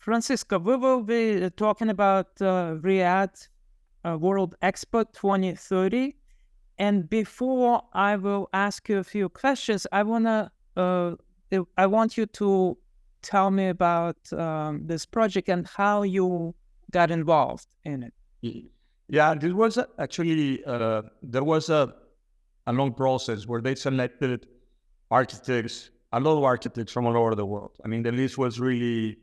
Francisco, we will be talking about Riyadh World Expo 2030. And before I will ask you a few questions, I want you to tell me about this project and how you got involved in it. Yeah, this was actually, there was a long process where they selected architects, a lot of architects from all over the world. I mean, the list was really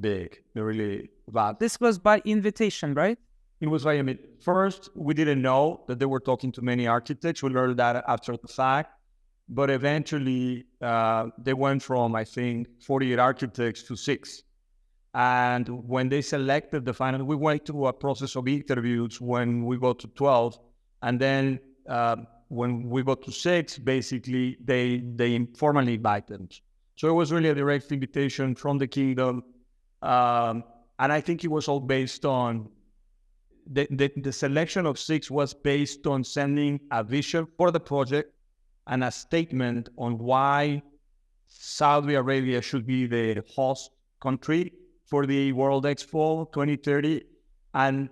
big, really vast. This was by invitation, right? It was by invitation. First, we didn't know that they were talking to many architects. We learned that after the fact. But eventually, they went from, I think, 48 architects to 6. And when they selected the final, we went through a process of interviews when we got to 12. And then when we got to 6, basically, they formally invited them. So it was really a direct invitation from the kingdom. And I think it was all based on, the selection of 6 was based on sending a vision for the project and a statement on why Saudi Arabia should be the host country for the World Expo 2030, and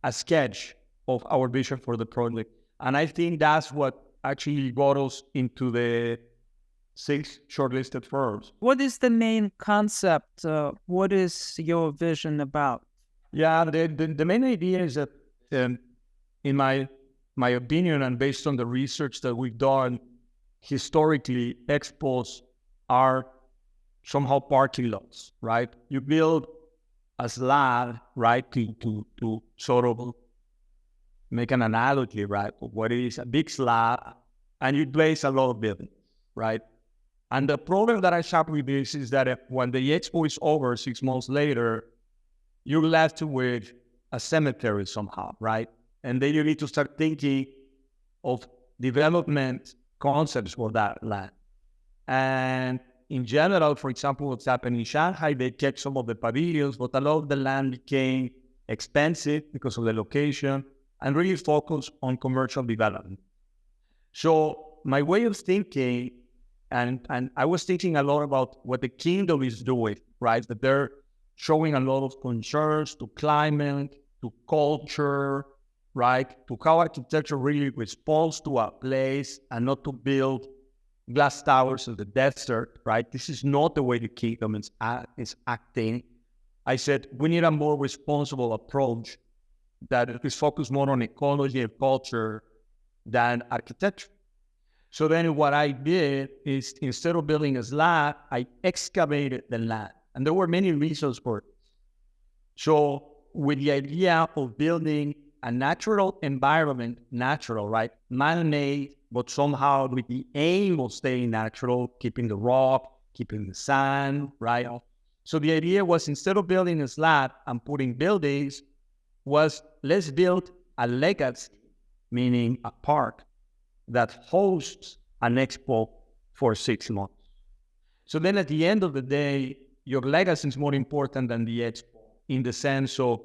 a sketch of our vision for the project. And I think that's what actually got us into the 6 shortlisted firms. What is the main concept? What is your vision about? Yeah, the main idea is that, in my opinion, and based on the research that we've done, historically, expos are somehow parking lots, right? You build a slab, right, to sort of make an analogy, right, of what is a big slab, and you place a lot of buildings, right? And the problem that I have with this is that when the expo is over 6 months later, you're left with a cemetery somehow, right? And then you need to start thinking of development concepts for that land. And in general, for example, what's happened in Shanghai, they kept some of the pavilions, but a lot of the land became expensive because of the location and really focused on commercial development. So my way of thinking, and I was thinking a lot about what the kingdom is doing, right? That they're showing a lot of concerns to climate, to culture, right? To how architecture really responds to a place and not to build glass towers in the desert, right? This is not the way the kingdom is acting. I said, we need a more responsible approach that is focused more on ecology and culture than architecture. So then what I did is, instead of building a slab, I excavated the land. And there were many reasons for it. So with the idea of building a natural environment, natural, right? Man-made, but somehow with the aim of staying natural, keeping the rock, keeping the sand, right? So the idea was, instead of building a slab and putting buildings, was let's build a legacy, meaning a park that hosts an expo for 6 months. So then at the end of the day, your legacy is more important than the expo, in the sense of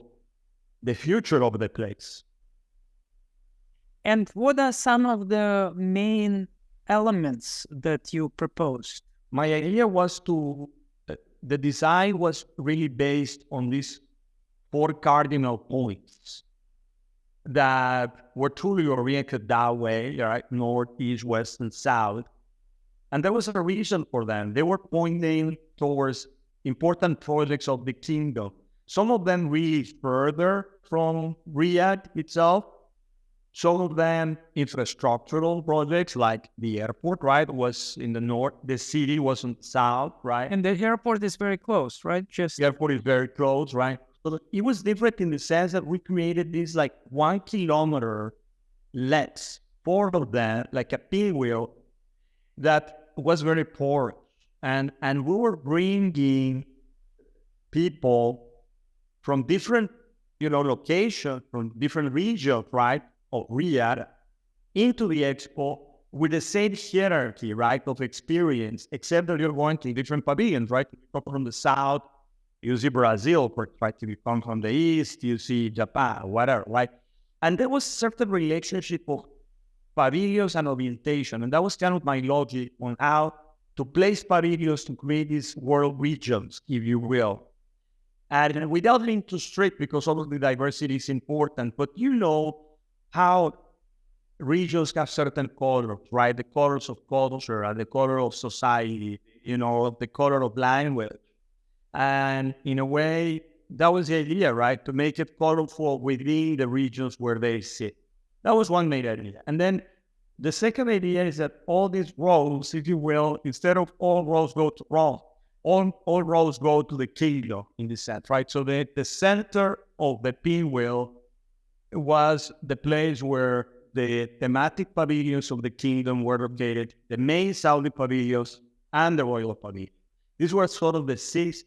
the future of the place. And what are some of the main elements that you proposed? My idea was the design was really based on these 4 cardinal points that were truly oriented that way, right? North, east, west, and south. And there was a reason for them. They were pointing towards important projects of the kingdom. Some of them really further from Riyadh itself. Some of them infrastructural projects, like the airport, right, was in the north. The city was in the south, right? And the airport is very close, right? The airport is very close, right? So it was different in the sense that we created these like 1 kilometer legs, 4 of them, like a pinwheel, that was very porous. And we were bringing people from different, locations, from different regions, right, of Riyadh, into the expo with the same hierarchy, right, of experience, except that you're going to different pavilions, right? You come from the south, you see Brazil, right? You come from the east, you see Japan, whatever, right? And there was a certain relationship of pavilions and orientation, and that was kind of my logic on how to place pavilions to create these world regions, if you will. And without being too strict, because obviously diversity is important, but you know how regions have certain colors, right? The colors of culture and the color of society, you know, the color of language. And in a way, that was the idea, right? To make it colorful within the regions where they sit. That was one main idea. And then the second idea is that all these roads, if you will, instead of all roads go to Rome, all roads go to the kingdom in the sense, right? So the center of the pinwheel was the place where the thematic pavilions of the kingdom were located, the main Saudi pavilions and the royal pavilion. These were sort of the six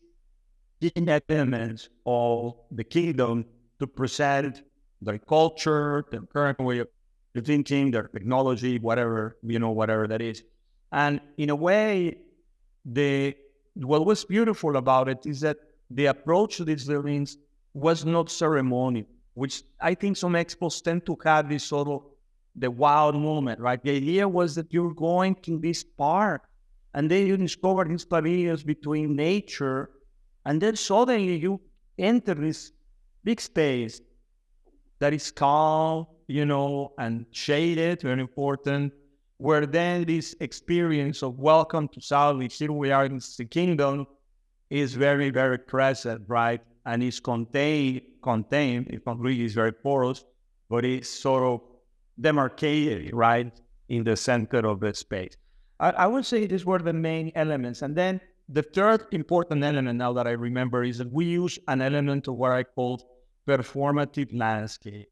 key elements of the kingdom to present their culture, their current way of thinking, their technology, whatever, whatever that is. And in a way, what was beautiful about it is that the approach to these buildings was not ceremonial, which I think some expos tend to have this sort of the wild moment, right? The idea was that you're going to this park and then you discover these pavilions between nature, and then suddenly you enter this big space that is calm, and shaded, very important, where then this experience of welcome to Saudi, here we are in the kingdom, is very, very present, right? And is contained, if not really is very porous, but it's sort of demarcated, right, in the center of the space. I would say these were the main elements. And then the third important element now that I remember is that we use an element of what I call performative landscape.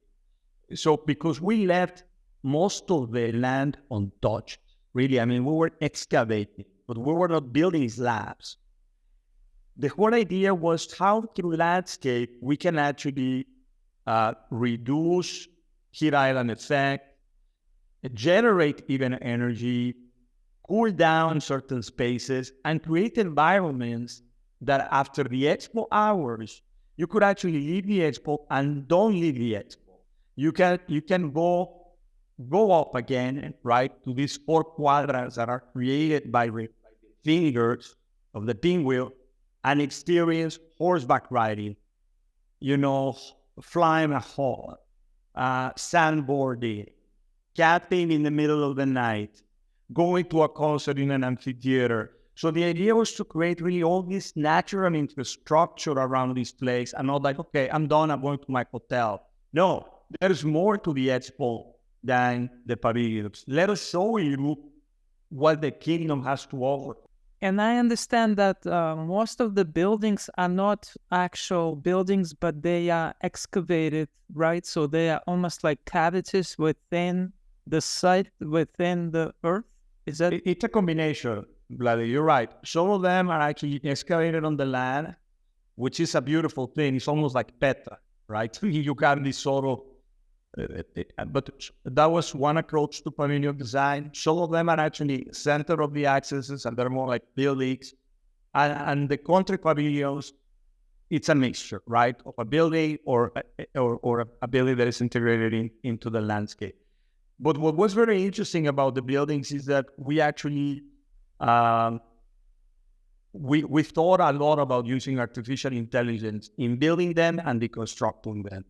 So because we left most of the land untouched, really, I mean, we were excavating, but we were not building slabs. The whole idea was how through landscape we can actually reduce heat island effect, generate even energy, cool down certain spaces, and create environments that after the expo hours, you could actually leave the expo and don't leave the expo. You can go up again, right, to these 4 quadrants that are created by the fingers of the pinwheel and experience horseback riding, flying a horse, sandboarding, camping in the middle of the night, going to a concert in an amphitheater. So the idea was to create really all this natural infrastructure around this place and not like, okay, I'm done, I'm going to my hotel. No, there's more to the expo than the pavilions. Let us show you what the kingdom has to offer. And I understand that most of the buildings are not actual buildings, but they are excavated, right? So they are almost like cavities within the site, within the earth. Is that? It's a combination, Vladimir. You're right. Some of them are actually excavated on the land, which is a beautiful thing. It's almost like Petra, right? You got this sort of, but that was one approach to pavilion design. Some of them are actually center of the accesses, and they're more like buildings. And the country pavilions, it's a mixture, right, of a building or a building that is integrated into the landscape. But what was very interesting about the buildings is that we actually we thought a lot about using artificial intelligence in building them and deconstructing them.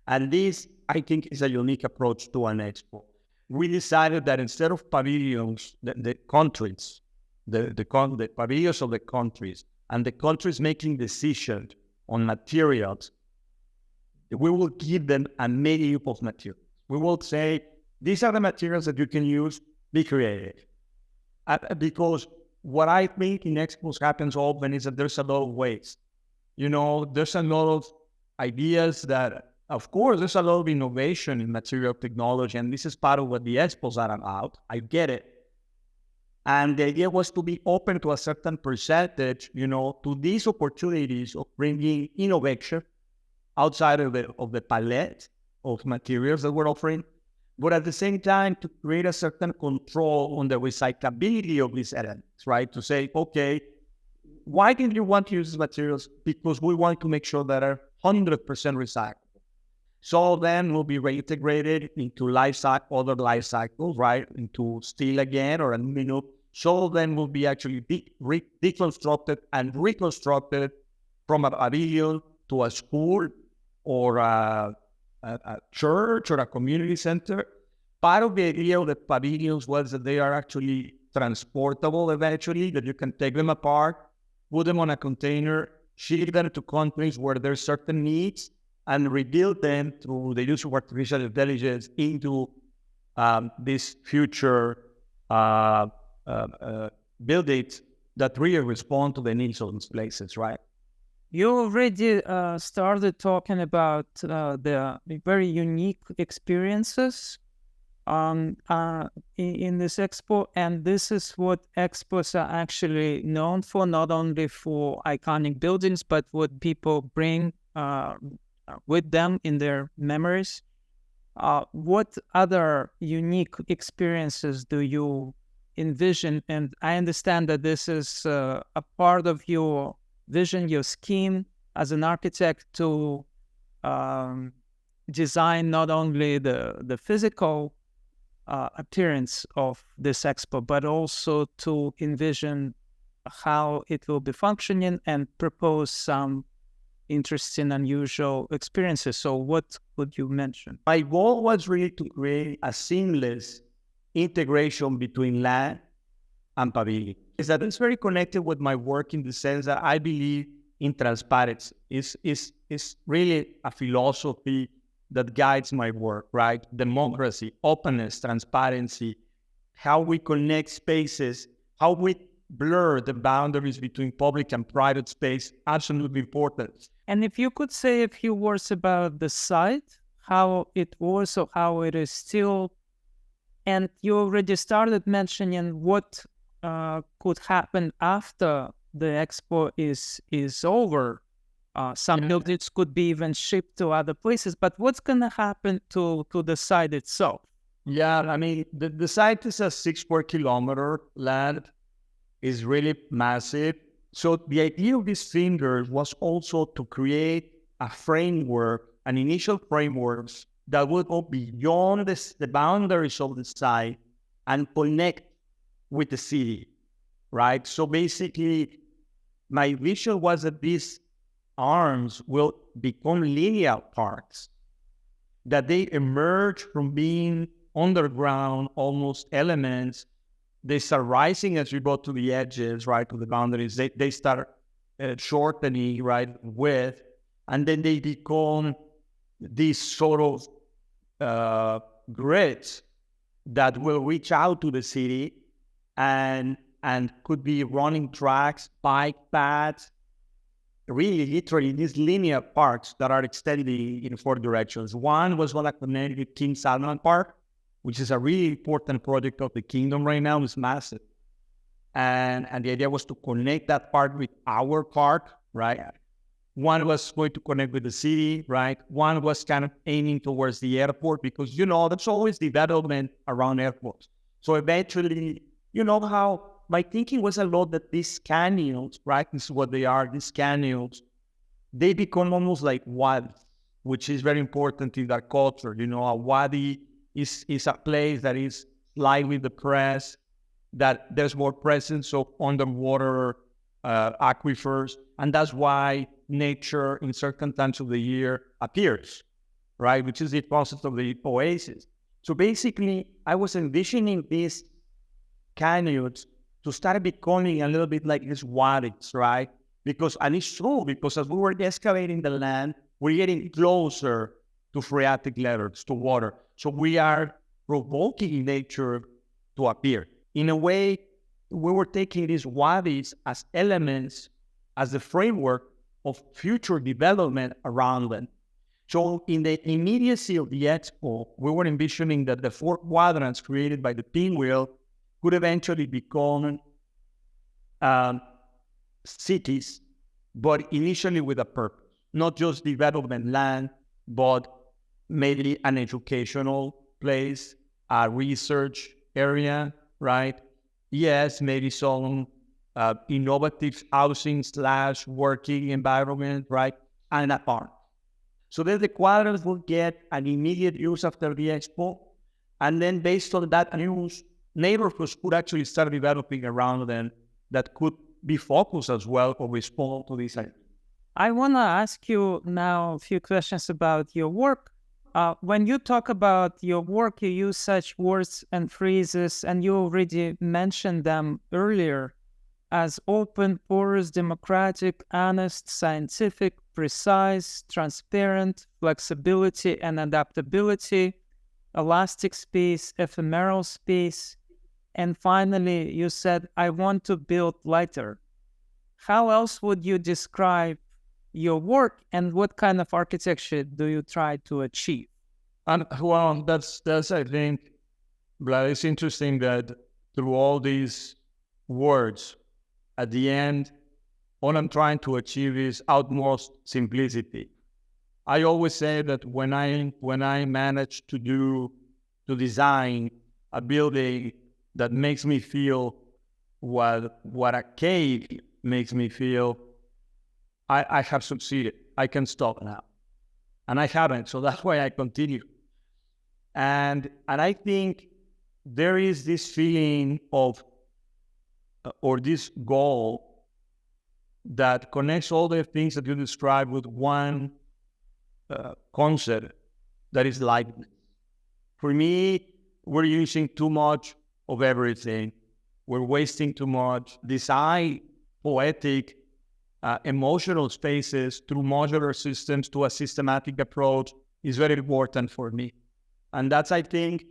And this, I think, is a unique approach to an expo. We decided that instead of pavilions, the countries, the pavilions of the countries, and the countries making decisions on materials, we will give them a menu of materials. We will say, these are the materials that you can use, be creative. Because what I think in expos happens often is that there's a lot of waste. There's a lot of ideas that, of course, there's a lot of innovation in material technology, and this is part of what the expos are about. I get it. And the idea was to be open to a certain percentage, to these opportunities of bringing innovation outside of the palette of materials that we're offering, but at the same time to create a certain control on the recyclability of these elements, right? To say, okay, why did you want to use these materials? Because we want to make sure that are 100% recyclable. Some of them will be reintegrated into other life cycles, right? Into steel again or aluminum. Some of them will be actually deconstructed and reconstructed from a pavilion to a school or a church or a community center. Part of the idea of the pavilions was that they are actually transportable eventually, that you can take them apart, put them on a container, ship them to countries where there's certain needs, and rebuild them through the use of artificial intelligence into this future buildings that really respond to the needs of these places, right? You already started talking about the very unique experiences in this expo, and this is what expos are actually known for, not only for iconic buildings, but what people bring with them in their memories. What other unique experiences do you envision? And I understand that this is a part of your vision, your scheme as an architect to design not only the physical appearance of this expo, but also to envision how it will be functioning and propose some interesting, unusual experiences. So what would you mention? My goal was really to create a seamless integration between land and pavilion. Is that it's very connected with my work in the sense that I believe in transparency. It's really a philosophy that guides my work, right? Democracy, openness, transparency, how we connect spaces, how we blur the boundaries between public and private space, absolutely important. And if you could say a few words about the site, how it was or how it is still, and you already started mentioning what could happen after the expo is over. Some buildings could be even shipped to other places, but what's going to happen to the site itself? Yeah, I mean, the site is a 6 square kilometer land, is really massive. So the idea of this finger was also to create a framework, an initial framework that would go beyond the boundaries of the site and connect with the city, right? So basically, my vision was that these arms will become linear parks, that they emerge from being underground, almost elements. They start rising as you go to the edges, right, to the boundaries. They start shortening, right, width, and then they become these sort of grids that will reach out to the city and could be running tracks, bike paths, really literally these linear parks that are extending in 4 directions. One was going to connect with King Salman Park, which is a really important project of the kingdom right now. It's massive. And the idea was to connect that park with our park, right? One was going to connect with the city, right? One was kind of aiming towards the airport because, there's always development around airports. So eventually, how my thinking was a lot that these canyons, right? This is what they are, these canyons, they become almost like wadis, which is very important in that culture. A wadi is a place that is slightly depressed, that there's more presence of underwater aquifers, and that's why nature in certain times of the year appears, right? Which is the concept of the oasis. So basically, I was envisioning these canyons to start becoming a little bit like these wadis, right? And it's true, because as we were excavating the land, we're getting closer to phreatic layers, to water. So we are provoking nature to appear. In a way, we were taking these wadis as elements, as the framework of future development around them. So in the immediacy of the expo, we were envisioning that the 4 quadrants created by the pinwheel could eventually become cities, but initially with a purpose, not just development land, but maybe an educational place, a research area, right? Yes, maybe some innovative housing / working environment, right? And a park. So then the quadrants will get an immediate use after the expo. And then based on that use, neighborhoods could actually start developing around them that could be focused as well or respond to this. I want to ask you now a few questions about your work. When you talk about your work, you use such words and phrases, and you already mentioned them earlier, as open, porous, democratic, honest, scientific, precise, transparent, flexibility and adaptability, elastic space, ephemeral space, and finally, you said, I want to build lighter. How else would you describe your work, and what kind of architecture do you try to achieve? And well, that's I think, Vlad, it's interesting that through all these words, at the end, all I'm trying to achieve is utmost simplicity. I always say that when I manage to design a building that makes me feel what a cave makes me feel, I have succeeded. I can stop now. And I haven't, so that's why I continue. And I think there is this feeling of, or this goal that connects all the things that you describe with one concept, that is likeness. For me, we're using too much of everything. We're wasting too much. Design poetic, emotional spaces through modular systems to a systematic approach is very important for me. And that's, I think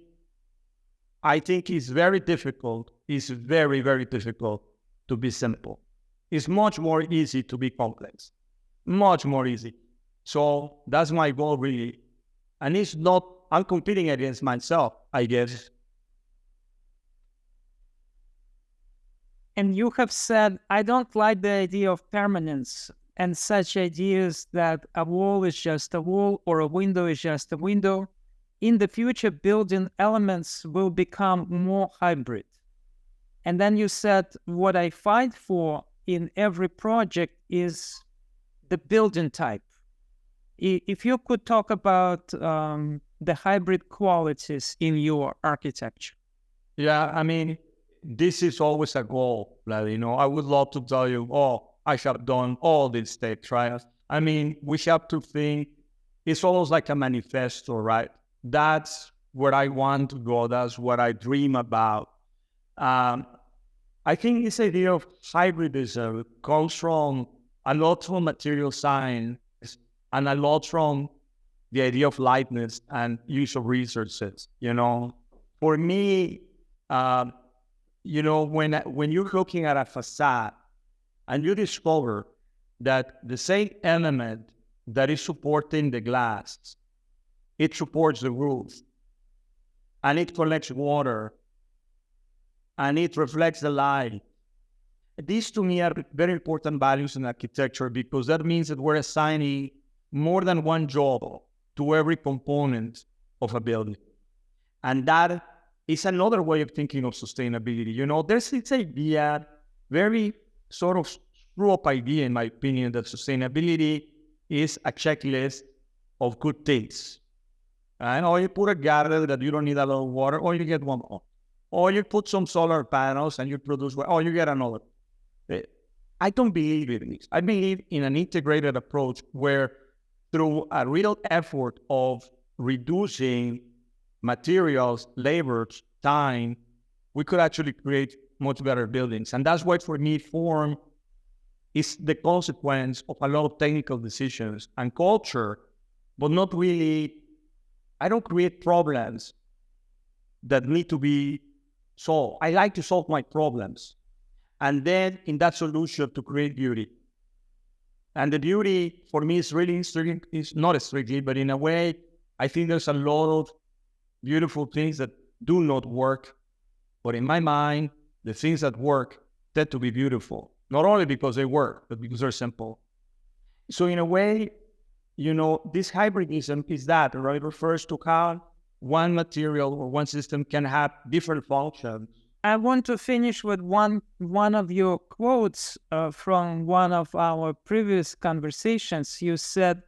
is very difficult. It's very, very difficult to be simple. It's much more easy to be complex. Much more easy. So that's my goal, really. And it's not, I'm competing against myself, I guess. And you have said, I don't like the idea of permanence and such ideas that a wall is just a wall or a window is just a window. In the future, building elements will become more hybrid. And then you said, what I fight for in every project is the building type. If you could talk about the hybrid qualities in your architecture. Yeah, I mean, this is always a goal, Vladimir. I would love to tell you, oh, I have done all these steps, right? I mean, we have to think, it's almost like a manifesto, right? That's where I want to go. That's what I dream about. I think this idea of hybridism comes from a lot from material science and a lot from the idea of lightness and use of resources, For me, when you're looking at a facade and you discover that the same element that is supporting the glass, it supports the roof, and it collects water, and it reflects the light. These to me are very important values in architecture, because that means that we're assigning more than one job to every component of a building. And that is another way of thinking of sustainability. There's this idea, very sort of screw-up idea, in my opinion, that sustainability is a checklist of good things. And or you put a garden that you don't need a lot of water, or you get one more. Or you put some solar panels and you produce, or you get another. I don't believe in this. I believe in an integrated approach where, through a real effort of reducing materials, labor, time, we could actually create much better buildings. And that's why, for me, form is the consequence of a lot of technical decisions and culture, but not really. I don't create problems that need to be solved. I like to solve my problems, and then in that solution to create beauty. And the beauty for me is really is not strictly, but in a way, I think there's a lot of beautiful things that do not work. But in my mind, the things that work tend to be beautiful, not only because they work, but because they're simple. So in a way, this hybridism is that, right? It refers to how one material or one system can have different functions. I want to finish with one of your quotes from one of our previous conversations. You said,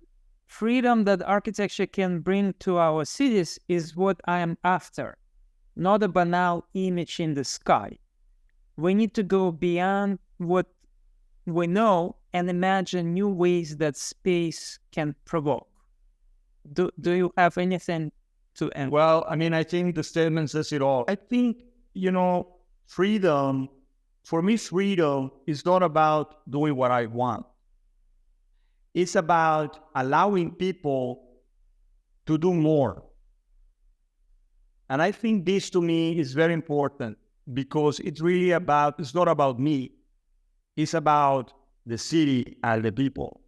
freedom that architecture can bring to our cities is what I am after, not a banal image in the sky. We need to go beyond what we know and imagine new ways that space can provoke. Do you have anything to end? Well, I mean, I think the statement says it all. I think, freedom, for me, freedom is not about doing what I want. It's about allowing people to do more. And I think this to me is very important because it's not about me. It's about the city and the people.